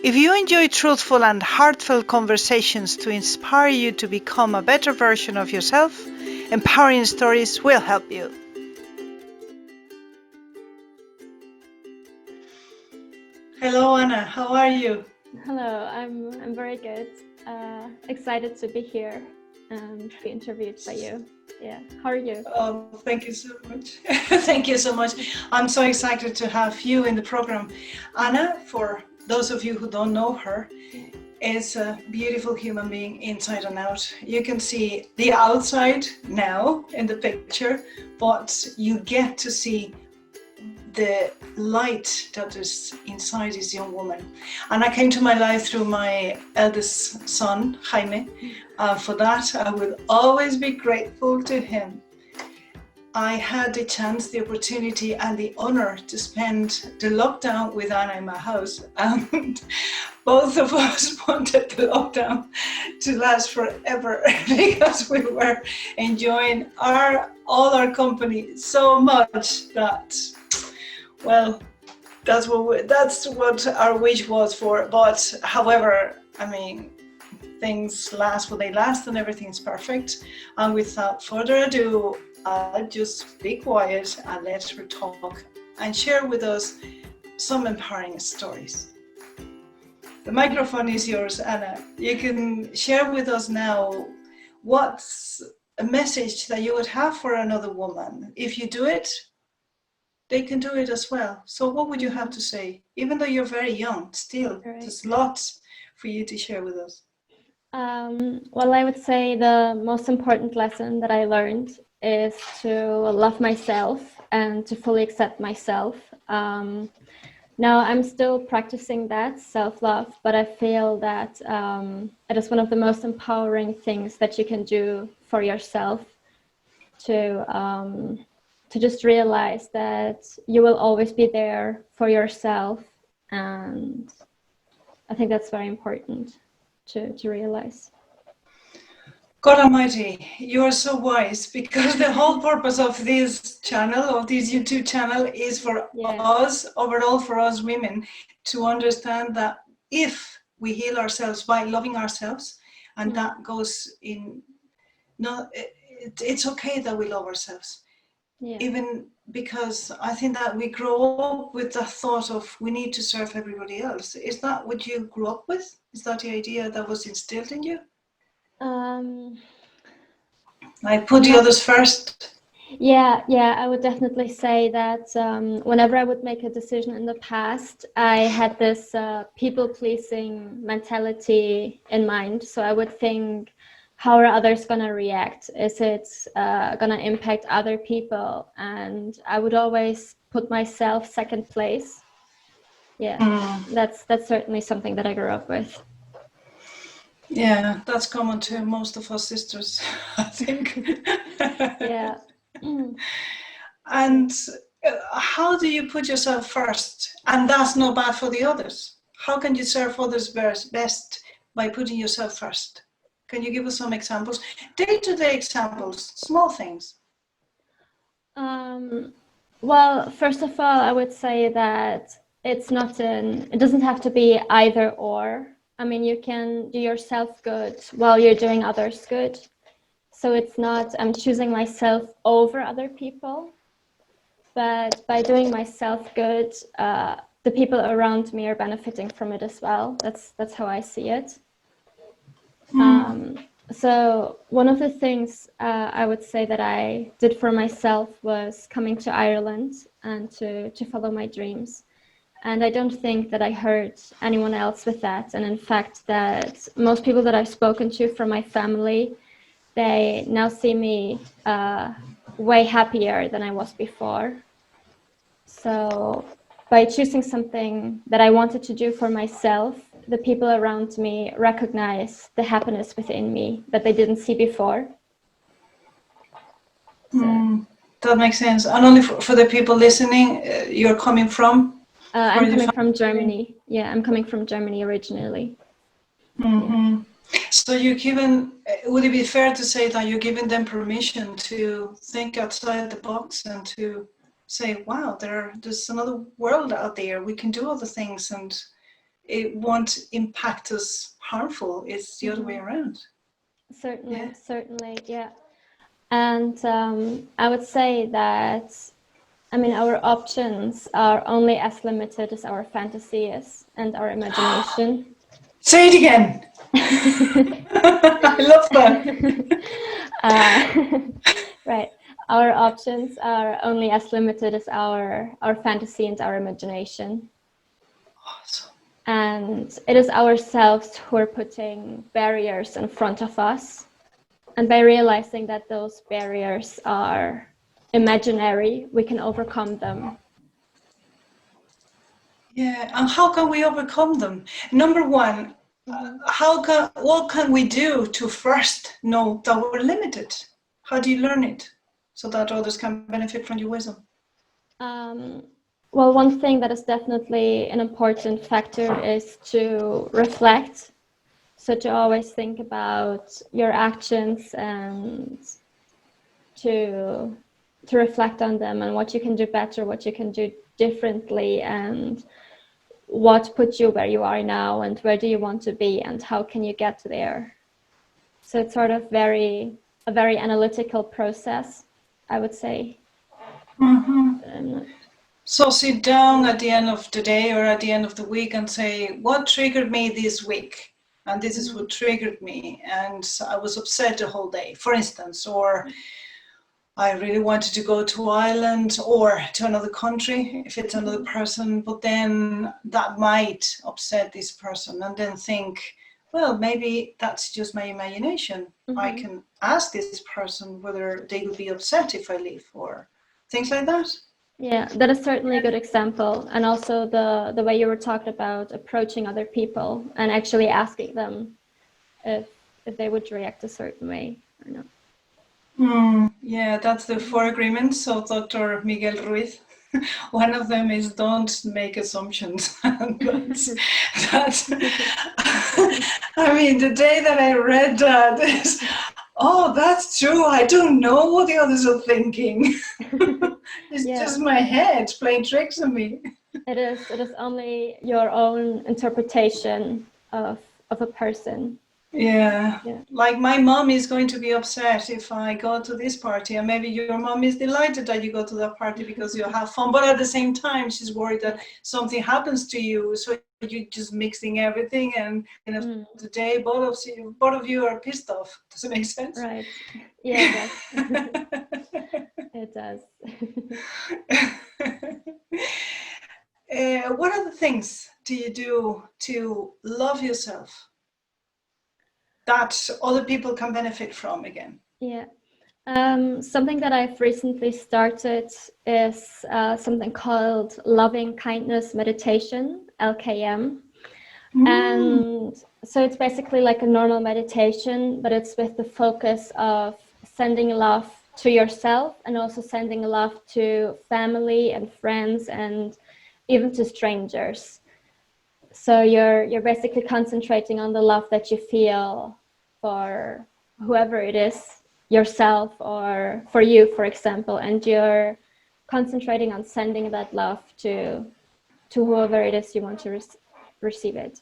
If you enjoy truthful and heartfelt conversations to inspire you to become a better version of yourself, Empowering Stories will help you. Hello, Anna. How are you? Hello, I'm very good. Excited to be here and be interviewed by you. Yeah, how are you? Oh, thank you so much. Thank you so much. I'm so excited to have you in the program. Anna, for those of you who don't know her, is a beautiful human being inside and out. You can see the outside now in the picture, but you get to see the light that is inside this young woman. And I came to my life through my eldest son, Jaime. For that, I will always be grateful to him. I had the chance, the opportunity, and the honor to spend the lockdown with Anna in my house. And both of us wanted the lockdown to last forever because we were enjoying all our company so much that, well, that's what our wish was for. But however, I mean, things last what they last and everything's perfect. And without further ado, I'll just be quiet and let her talk and share with us some empowering stories. The microphone is yours, Anna. You can share with us now what's a message that you would have for another woman. If you do it, they can do it as well. So what would you have to say? Even though you're very young, still, there's lots for you to share with us. Well, I would say the most important lesson that I learned is to love myself and to fully accept myself. Now I'm still practicing that self-love, but I feel that it is one of the most empowering things that you can do for yourself to just realize that you will always be there for yourself. And I think that's very important to realize. God Almighty, you are so wise, because the whole purpose of this channel, of this YouTube channel, is for us, overall for us women, to understand that if we heal ourselves by loving ourselves, and that goes in, it's okay that we love ourselves. Even because I think that we grow up with the thought of we need to serve everybody else. Is that what you grew up with? Is that the idea that was instilled in you? Like put the others first? Yeah, I would definitely say that whenever I would make a decision in the past, I had this people-pleasing mentality in mind. So I would think, how are others going to react? Is it going to impact other people? And I would always put myself second place. Yeah, that's certainly something that I grew up with. Yeah, that's common to most of us sisters, I think. Yeah. And how do you put yourself first? And that's not bad for the others. How can you serve others best by putting yourself first? Can you give us some examples? Day-to-day examples, small things. Well, first of all, I would say that it doesn't have to be either or. I mean, you can do yourself good while you're doing others good. So it's not I'm choosing myself over other people, but by doing myself good, the people around me are benefiting from it as well. That's how I see it. So one of the things I would say that I did for myself was coming to Ireland and to follow my dreams. And I don't think that I hurt anyone else with that. And in fact, that most people that I've spoken to from my family, they now see me way happier than I was before. So by choosing something that I wanted to do for myself, the people around me recognize the happiness within me that they didn't see before. That makes sense. And only for the people listening, you're coming from? I'm coming from Germany. Yeah, I'm coming from Germany originally. Yeah. So would it be fair to say that you're giving them permission to think outside the box and to say, wow, there's another world out there. We can do other things and it won't impact us harmful. It's the other way around. Certainly, yeah. And I would say that, I mean, our options are only as limited as our fantasy is and our imagination. Say it again. I love that. Right. Our options are only as limited as our fantasy and our imagination. Awesome. And it is ourselves who are putting barriers in front of us. And by realizing that those barriers are imaginary, we can overcome them. Yeah, and how can we overcome them? Number one, what can we do to first know that we're limited? How do you learn it so that others can benefit from your wisdom? Well, one thing that is definitely an important factor is to reflect. So to always think about your actions and to reflect on them and what you can do better, what you can do differently, and what put you where you are now, and where do you want to be, and how can you get there. So it's sort of a very analytical process, I would say. So sit down at the end of the day or at the end of the week and say, what triggered me this week? And this is what triggered me. And I was upset the whole day, for instance, or I really wanted to go to Ireland or to another country if it's another person, but then that might upset this person, and then think, well, maybe that's just my imagination. I can ask this person whether they would be upset if I leave, or things like that. Yeah, that is certainly a good example. And also the way you were talking about approaching other people and actually asking them if they would react a certain way or not. Yeah, that's the 4 agreements of Dr. Miguel Ruiz. One of them is don't make assumptions. that's I mean, the day that I read that is, oh, that's true. I don't know what the others are thinking. It's just my head playing tricks on me. It is only your own interpretation of a person. Yeah, like my mom is going to be upset if I go to this party, and maybe your mom is delighted that you go to that party because you have fun, but at the same time she's worried that something happens to you, so you're just mixing everything, and in the day both of you are pissed off. Does it make sense? Right. Yeah, it does. What other things do you do to love yourself that other people can benefit from again? Yeah. Something that I've recently started is something called Loving Kindness Meditation, LKM. And so it's basically like a normal meditation, but it's with the focus of sending love to yourself and also sending love to family and friends and even to strangers. So you're basically concentrating on the love that you feel for whoever it is, yourself or for you, for example, and you're concentrating on sending that love to whoever it is you want to receive it.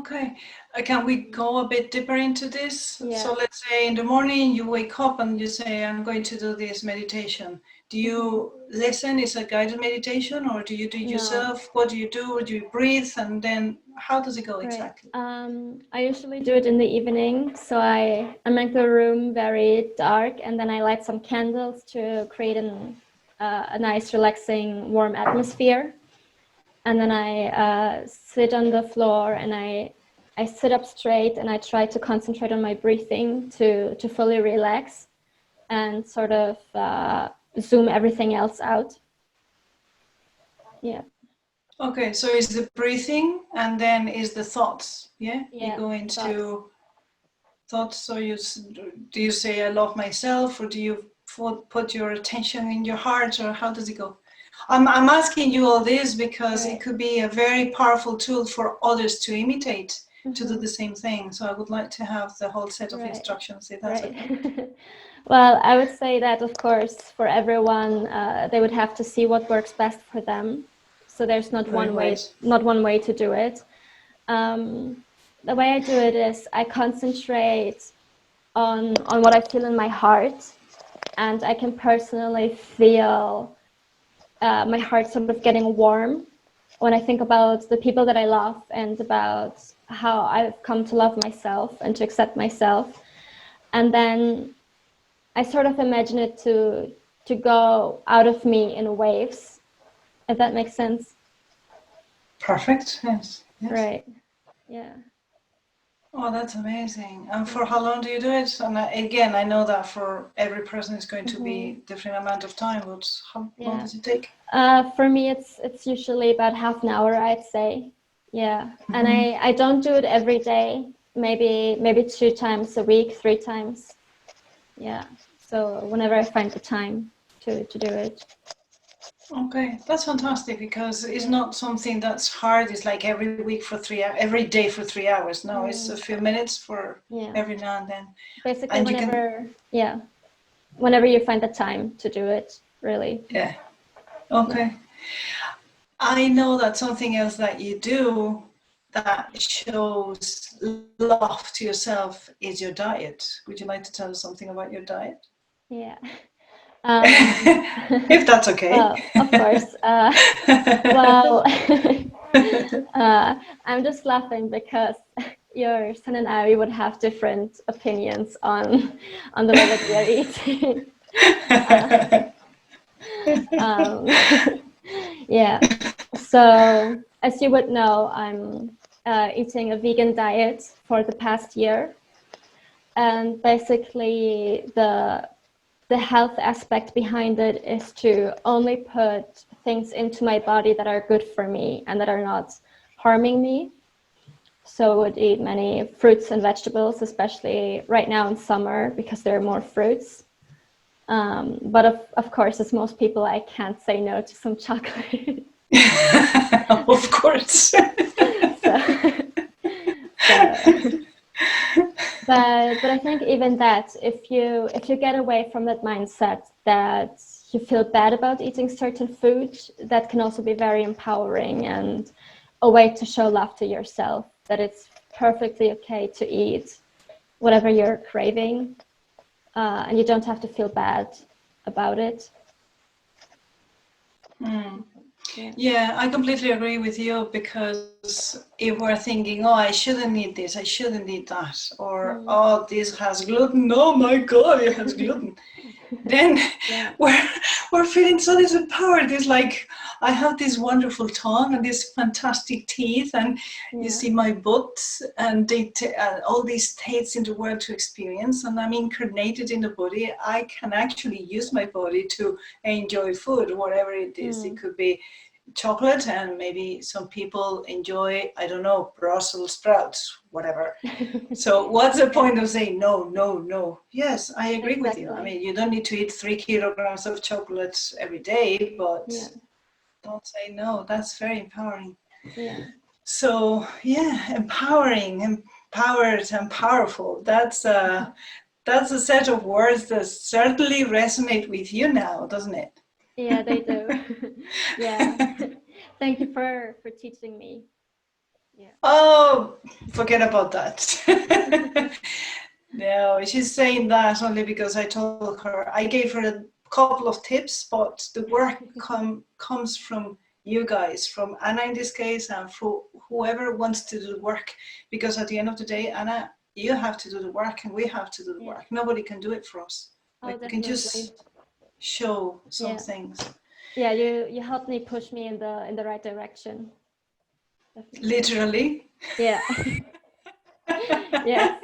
Okay, can we go a bit deeper into this? Yeah. So let's say in the morning you wake up and you say, I'm going to do this meditation. Do you listen? Is a guided meditation, or do you do it yourself? What do you do? Do you breathe? And then how does it go exactly? I usually do it in the evening. So I make the room very dark, and then I light some candles to create a nice, relaxing, warm atmosphere. And then I sit on the floor and I sit up straight and I try to concentrate on my breathing to fully relax and sort of zoom everything else out. Yeah. Okay, so it's the breathing and then is the thoughts. Yeah. You go into thoughts. So do you say I love myself, or do you put your attention in your heart, or how does it go? I'm asking you all this because it could be a very powerful tool for others to imitate, to do the same thing. So I would like to have the whole set of instructions, if that's okay. Well, I would say that, of course, for everyone, they would have to see what works best for them. So there's not Very one way, wise. not one way to do it. The way I do it is I concentrate on what I feel in my heart, and I can personally feel my heart sort of getting warm when I think about the people that I love and about how I've come to love myself and to accept myself. And then I sort of imagine it to go out of me in waves, if that makes sense. Perfect. Yes. Yes. Right. Yeah. Oh, that's amazing. And for how long do you do it? And again, I know that for every person it's going to be different amount of time, but how long does it take? For me, it's usually about half an hour, I'd say. Yeah. And I don't do it every day. Maybe 2 times a week, 3 times. Yeah. So whenever I find the time to do it. Okay, that's fantastic because it's not something that's hard. It's like every week for every day for 3 hours. No, it's a few minutes for every now and then. Basically, And you can, whenever you find the time to do it, really. yeah. Okay. I know that something else that you do that shows love to yourself is your diet. Would you like to tell us something about your diet? Yeah. If that's okay. Well, of course. Well, I'm just laughing because your son and I, we would have different opinions on the way that we are eating. Yeah. So as you would know, I'm eating a vegan diet for the past year, and basically the health aspect behind it is to only put things into my body that are good for me and that are not harming me. So I would eat many fruits and vegetables, especially right now in summer because there are more fruits. But of course, as most people, I can't say no to some chocolate. Of course. But I think even that, if you get away from that mindset that you feel bad about eating certain food, that can also be very empowering and a way to show love to yourself, that it's perfectly okay to eat whatever you're craving, and you don't have to feel bad about it. Yeah, I completely agree with you because if we're thinking, oh, I shouldn't eat this, I shouldn't eat that, or oh, this has gluten, oh my God, it has gluten, then we're feeling so disempowered. It's like, I have this wonderful tongue and these fantastic teeth, and you see my butt, and all these states in the world to experience, and I'm incarnated in the body. I can actually use my body to enjoy food, whatever it is. It could be chocolate, and maybe some people enjoy, I don't know, Brussels sprouts, whatever. So what's the point of saying no, no, no? Yes, I agree with you. I mean, you don't need to eat 3 kilograms of chocolate every day, but don't say no. That's very empowering. So empowering, empowered, and powerful. That's a set of words that certainly resonate with you now, doesn't it? Yeah, they do. Yeah. Thank you for teaching me. Yeah. Oh, forget about that. No, she's saying that only because I told her, I gave her a couple of tips, but the work comes from you guys, from Anna in this case, and for whoever wants to do the work. Because at the end of the day, Anna, you have to do the work and we have to do the work. Nobody can do it for us. We can just show some things. Yeah, you helped me push me in the right direction. Definitely. Literally. Yeah. Yes.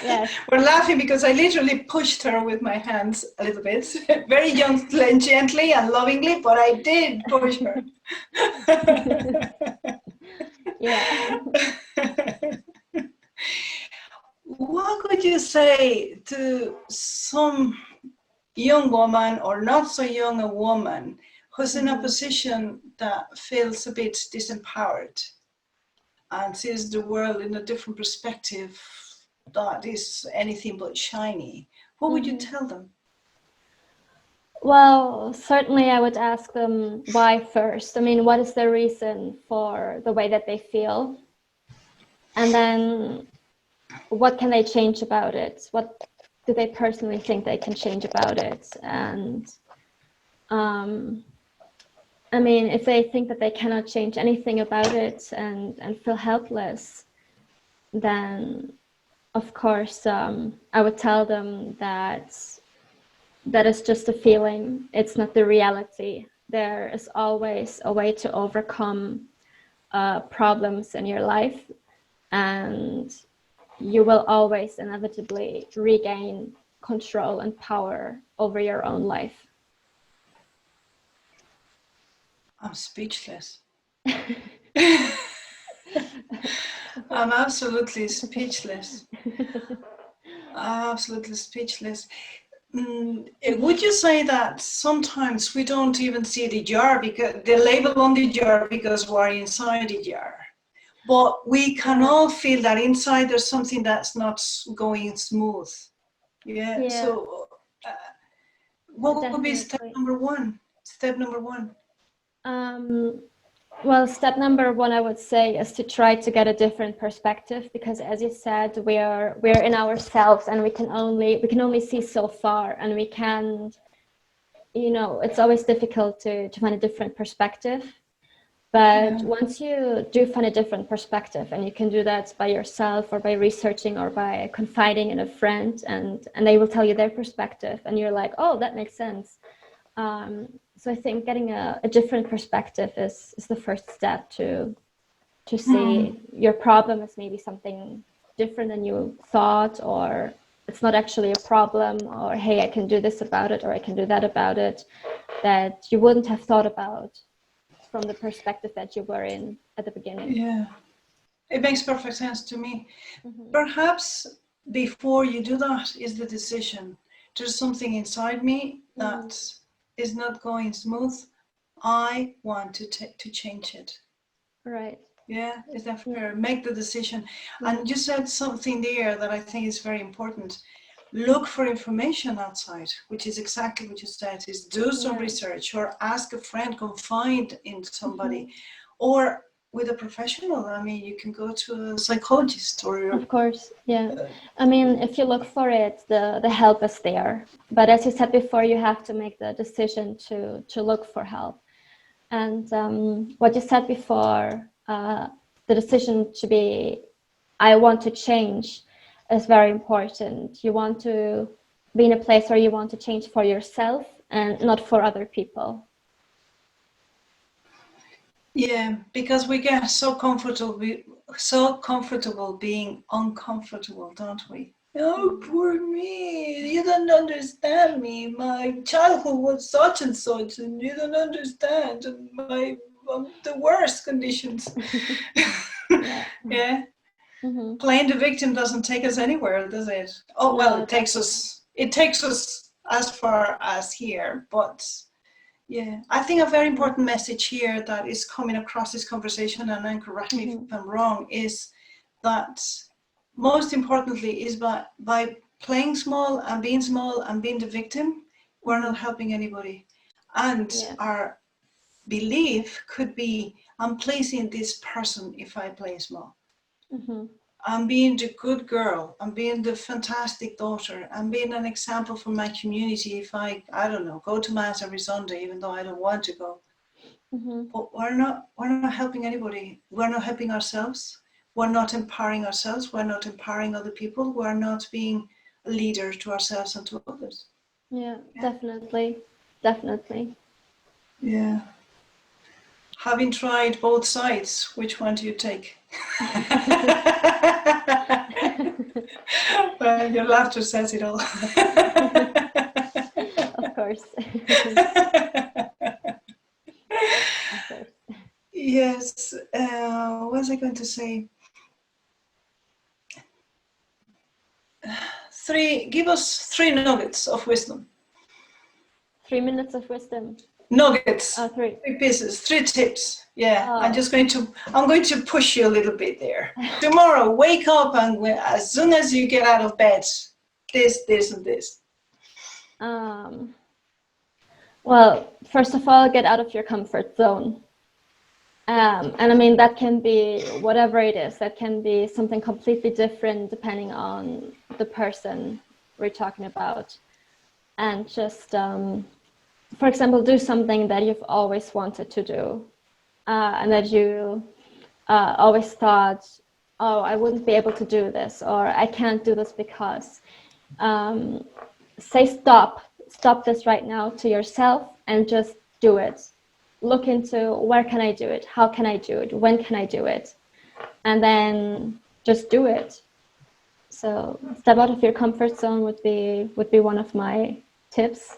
Yes. We're laughing because I literally pushed her with my hands a little bit, very gently and lovingly, but I did push her. Yeah. What could you say to some young woman, or not so young a woman, who's in a position that feels a bit disempowered and sees the world in a different perspective that is anything but shiny? What would you tell them? Well, certainly I would ask them why first. I mean, what is the reason for the way that they feel? And then what can they change about it? What do they personally think they can change about it? And I mean, if they think that they cannot change anything about it and feel helpless, then of course I would tell them that that is just a feeling. It's not the reality. There is always a way to overcome problems in your life, and you will always inevitably regain control and power over your own life. I'm speechless. I'm absolutely speechless. Absolutely speechless. Would you say that sometimes we don't even see the jar, because the label on the jar, because we're inside the jar? But we can all feel that inside there's something that's not going smooth. Yeah. So what would be step number one? Step number one. Well, step number one, I would say, is to try to get a different perspective, because as you said, we're in ourselves, and we can only see so far, and we can't, it's always difficult to find a different perspective. But once you do find a different perspective, and you can do that by yourself or by researching or by confiding in a friend, and they will tell you their perspective, and you're like, oh, that makes sense. So I think getting a different perspective is the first step to see your problem as maybe something different than you thought, or it's not actually a problem, or hey, I can do this about it, or I can do that about it, that you wouldn't have thought about from the perspective that you were in at the beginning. Yeah, it makes perfect sense to me. Perhaps before you do that is the decision. There's something inside me that is not going smooth. I want to change it. Right. Yeah, is that fair? Make the decision. And you said something there that I think is very important. Look for information outside, which is exactly what you said, is do some research, or ask a friend, confide in somebody, or with a professional. I mean, you can go to a psychologist, or... Of course, yeah. I mean, if you look for it, the help is there. But as you said before, you have to make the decision to look for help. And what you said before, the decision to be, I want to change, is very important. You want to be in a place where you want to change for yourself and not for other people. Yeah, because we get so comfortable being uncomfortable, don't we? Oh, poor me, you don't understand me. My childhood was such and such, and you don't understand, and the worst conditions. Yeah. Playing the victim doesn't take us anywhere, does it? Oh, well, it takes us as far as here, but yeah, I think a very important message here that is coming across this conversation, and then correct me if I'm wrong, is that most importantly is by playing small and being the victim, we're not helping anybody. And our belief could be, I'm pleasing this person if I play small. I'm being the good girl, I'm being the fantastic daughter, I'm being an example for my community if I don't know, go to Mass every Sunday, even though I don't want to go. But we're not helping anybody. We're not helping ourselves. We're not empowering ourselves. We're not empowering other people. We're not being a leader to ourselves and to others. Yeah. Definitely. Yeah. Having tried both sides, which one do you take? Well, your laughter says it all. Of course. Yes. What was I going to say? Give us 3 nuggets of wisdom. 3 minutes of wisdom. Nuggets. 3 pieces, 3 tips. Yeah, I'm going to push you a little bit there. Tomorrow, wake up, and as soon as you get out of bed, this, and this. Well, first of all, get out of your comfort zone. And I mean, that can be whatever it is. That can be something completely different depending on the person we're talking about. And just, for example, do something that you've always wanted to do, and that you always thought, oh, I wouldn't be able to do this, or I can't do this because. Say stop this right now to yourself and just do it. Look into where can I do it? How can I do it? When can I do it? And then just do it. So step out of your comfort zone would be one of my tips.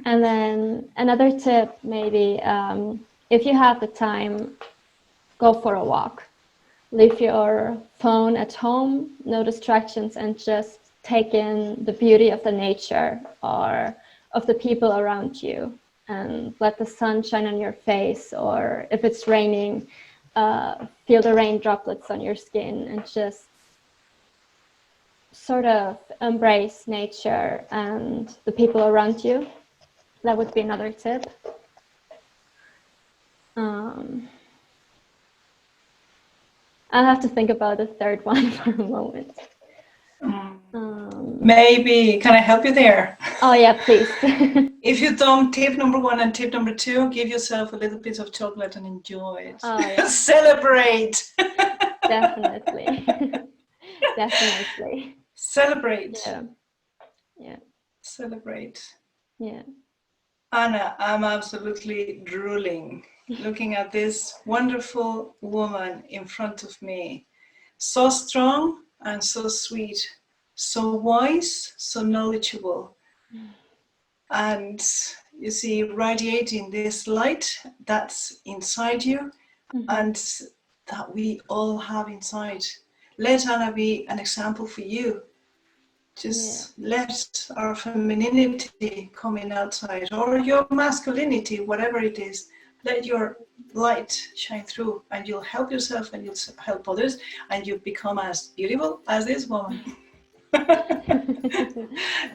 And then another tip, maybe, if you have the time, go for a walk. Leave your phone at home, no distractions, and just take in the beauty of the nature or of the people around you, and let the sun shine on your face, or if it's raining, feel the rain droplets on your skin, and just sort of embrace nature and the people around you. That would be another tip. I'll have to think about the third one for a moment. Maybe, can I help you there? Oh yeah, please. If you don't, tip number 1 and tip number 2, give yourself a little piece of chocolate and enjoy it. Oh, yeah. Celebrate. Definitely. Definitely. Celebrate. Yeah. Celebrate. Yeah. Anna, I'm absolutely drooling looking at this wonderful woman in front of me. So strong and so sweet, so wise, so knowledgeable. And you see, radiating this light that's inside you, and that we all have inside. Let Anna be an example for you. Just let our femininity come in outside, or your masculinity, whatever it is. Let your light shine through, and you'll help yourself and you'll help others, and you become as beautiful as this woman.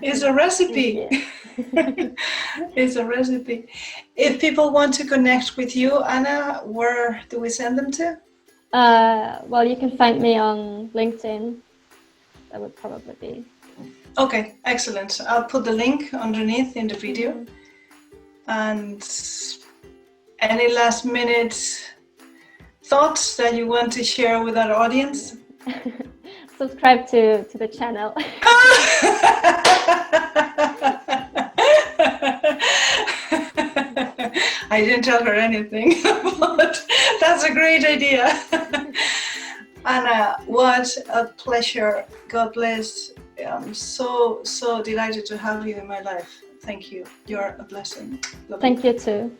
It's a recipe. It's a recipe. If people want to connect with you, Anna, where do we send them to? Well, you can find me on LinkedIn. That would probably be. Okay, excellent. I'll put the link underneath in the video. And any last minute thoughts that you want to share with our audience? Subscribe to the channel. I didn't tell her anything, but that's a great idea. Anna, what a pleasure. God bless. I'm so delighted to have you in my life. Thank you. You're a blessing. Thank you too.